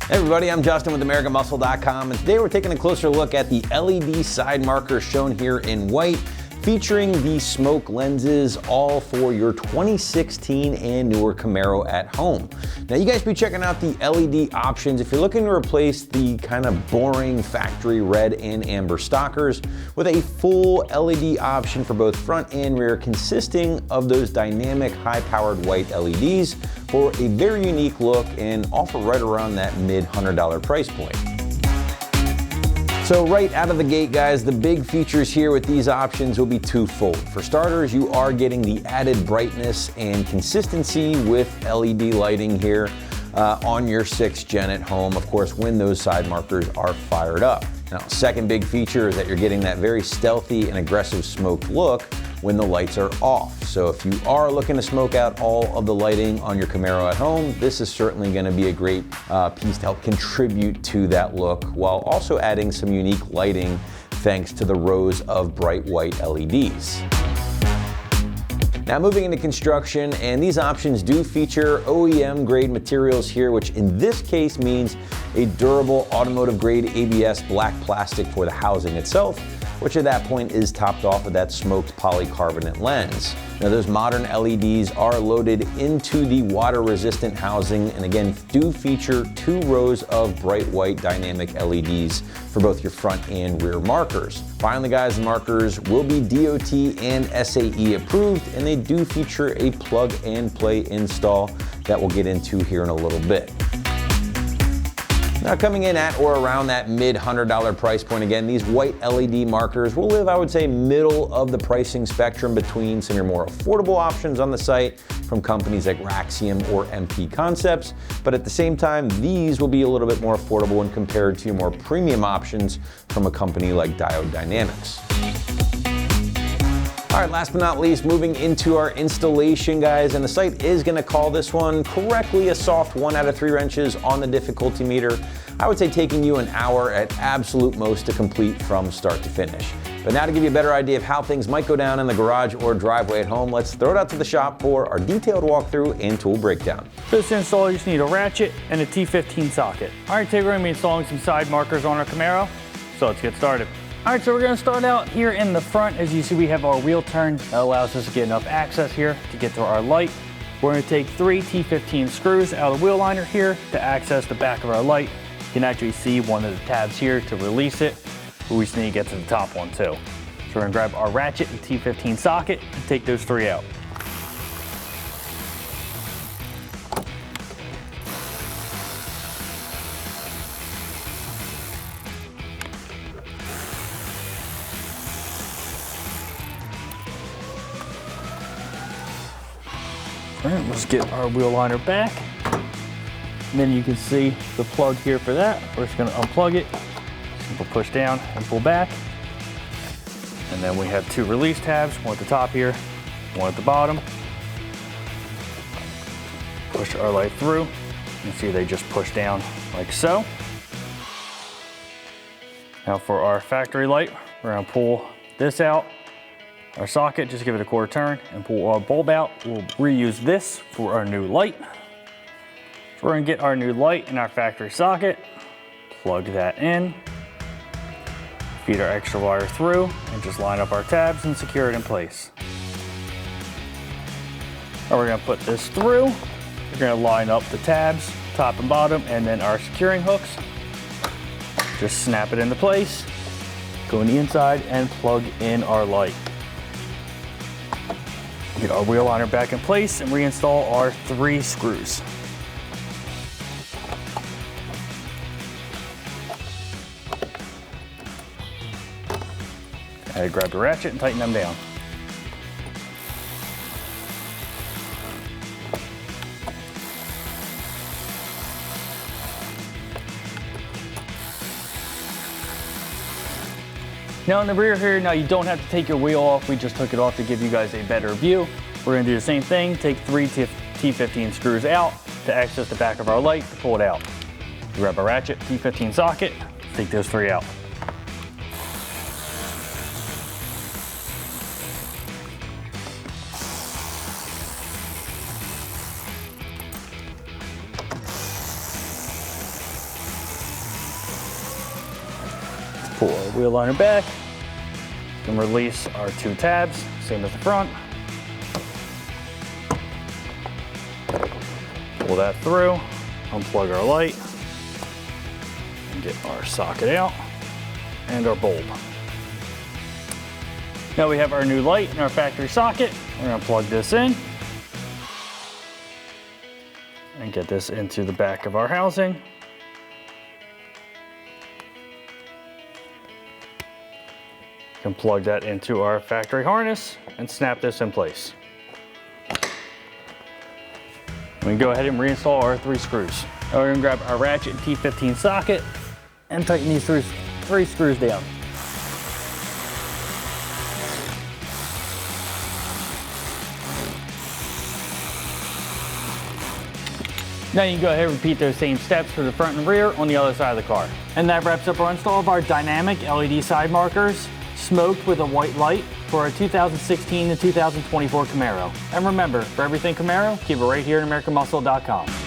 Hey everybody, I'm Justin with AmericanMuscle.com, and today we're taking a closer look at the LED side markers shown here in white, featuring the smoke lenses, all for your 2016 and newer Camaro at home. Now you guys be checking out the LED options if you're looking to replace the kind of boring factory red and amber stockers with a full LED option for both front and rear, consisting of those dynamic high-powered white LEDs for a very unique look and offer right around that mid-$100 price point. So right out of the gate, guys, the big features here with these options will be twofold. For starters, you are getting the added brightness and consistency with LED lighting here on your 6th gen at home, of course, when those side markers are fired up. Now, second big feature is that you're getting that very stealthy and aggressive smoked look when the lights are off. So if you are looking to smoke out all of the lighting on your Camaro at home, this is certainly going to be a great piece to help contribute to that look, while also adding some unique lighting thanks to the rows of bright white LEDs. Now moving into construction, and these options do feature OEM grade materials here, which in this case means a durable automotive grade ABS black plastic for the housing itself, which at that point is topped off with that smoked polycarbonate lens. Now those modern LEDs are loaded into the water resistant housing, and again do feature 2 rows of bright white dynamic LEDs for both your front and rear markers. Finally guys, the markers will be DOT and SAE approved, and they do feature a plug and play install that we'll get into here in a little bit. Now coming in at or around that mid-$100 price point, again, these white LED markers will live, I would say, middle of the pricing spectrum between some of your more affordable options on the site from companies like Raxium or MP Concepts, but at the same time, these will be a little bit more affordable when compared to your more premium options from a company like Diode Dynamics. All right, last but not least, moving into our installation, guys, and the site is gonna call this one correctly a soft 1 out of 3 wrenches on the difficulty meter. I would say taking you an hour at absolute most to complete from start to finish. But now to give you a better idea of how things might go down in the garage or driveway at home, let's throw it out to the shop for our detailed walkthrough and tool breakdown. For this install, you just need a ratchet and a T15 socket. All right, today we're gonna be installing some side markers on our Camaro, so let's get started. All right, so we're gonna start out here in the front. As you see, we have our wheel turn. That allows us to get enough access here to get to our light. We're gonna take 3 T15 screws out of the wheel liner here to access the back of our light. You can actually see one of the tabs here to release it, but we just need to get to the top one too. So we're gonna grab our ratchet and T15 socket and take those 3 out. All right, let's get our wheel liner back. And then you can see the plug here for that. We're just gonna unplug it. Simple push down and pull back. And then we have 2 release tabs, one at the top here, one at the bottom. Push our light through. You can see they just push down like so. Now for our factory light, we're gonna pull this out. Our socket, just give it a 1/4 turn and pull our bulb out. We'll reuse this for our new light. So we're gonna get our new light in our factory socket, plug that in, feed our extra wire through, and just line up our tabs and secure it in place. Now we're gonna put this through. We're gonna line up the tabs, top and bottom, and then our securing hooks. Just snap it into place, go on the inside, and plug in our light. Get our wheel liner back in place and reinstall our 3 screws. And grab the ratchet and tighten them down. Now in the rear here, now you don't have to take your wheel off. We just took it off to give you guys a better view. We're gonna do the same thing. Take 3 T15 screws out to access the back of our light to pull it out. Grab a ratchet, T15 socket, take those 3 out. pull our wheel liner back, and release our 2 tabs, same as the front. Pull that through, unplug our light, and get our socket out, and our bulb. Now we have our new light in our factory socket. We're gonna plug this in and get this into the back of our housing. You can plug that into our factory harness and snap this in place. We can go ahead and reinstall our 3 screws. Now we're gonna grab our ratchet and T15 socket and tighten these 3 screws down. Now you can go ahead and repeat those same steps for the front and rear on the other side of the car. And that wraps up our install of our dynamic LED side markers, smoked with a white light, for our 2016 to 2024 Camaro. And remember, for everything Camaro, keep it right here at AmericanMuscle.com.